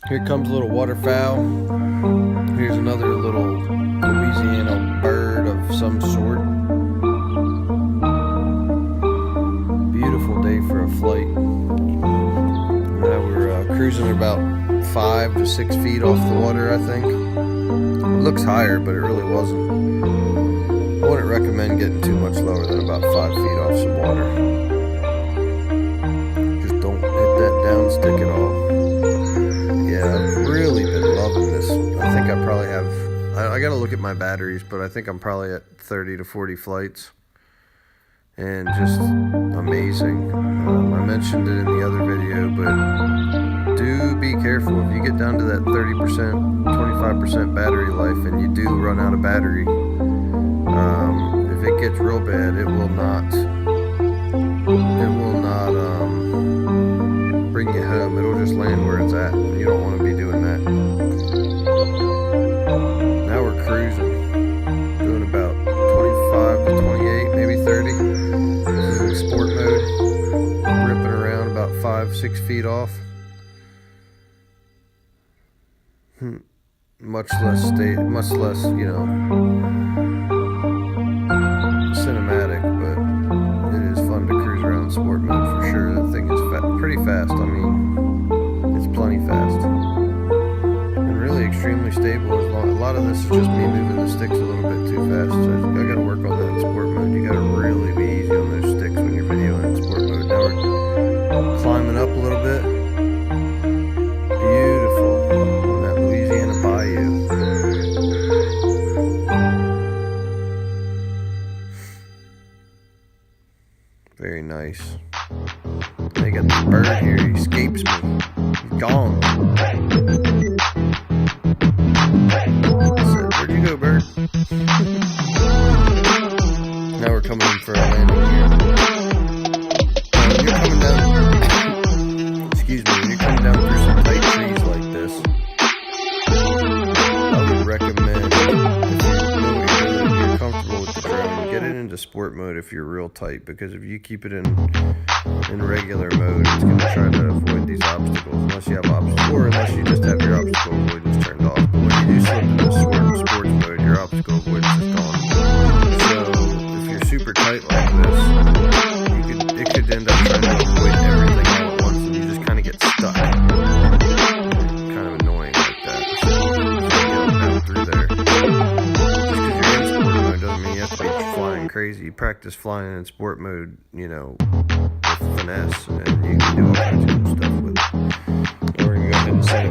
Here comes a little waterfowl. Here's another little Louisiana bird of some sort. Beautiful day for a flight. Now we're cruising about 5 to 6 feet off the water, I think. It looks higher, but it really wasn't. I wouldn't recommend getting too much lower than about 5 feet off some water. Just don't hit that down stick at all. Yeah, I've really been loving this. I think I probably have, I gotta look at my batteries, but I think I'm probably at 30 to 40 flights. And just amazing. I mentioned it in the other video, but do be careful. If you get down to that 30%, 25% battery life and you do run out of battery, if it gets real bad, it will not bring you home. It'll just land where it's at. You don't want to be doing that. Now we're cruising, doing about 25 to 28, maybe 30. This is in sport mode, ripping around about 5-6 feet off. Much less, cinematic, but it is fun to cruise around sport mode for sure. The thing is pretty fast. I mean, it's plenty fast and really extremely stable. A lot of this is just me moving the sticks a little bit too fast. So I got to work on that in sport mode. You got to really be easy on those sticks when you're videoing in sport mode. Now we're climbing up a little bit. Beautiful on that Louisiana bayou. Very nice. They got this bird here. He escapes me. He's gone. I said, where'd you go, bird? Now we're coming in for a landing here. When you're coming down, excuse me, when you're coming down through some tight trees like this, I would recommend, if you know what you're doing, you're comfortable with the drone, get it into sport mode if you're real tight, because if you keep it in regular mode, it's going to try to avoid these obstacles, unless you have obstacles, or unless you just have your obstacle avoidance turned off. But when you do slip into sports mode, your obstacle avoidance is gone. So if you're super tight like this, it could end up trying to avoid everything all at once, and you just kind of get stuck. Kind of annoying like that. So you get down through there. Just because you're in sport mode doesn't mean you have to be flying crazy. You practice flying in sport mode, with finesse, and you can do all kinds of cool stuff with it. We're going to go ahead and set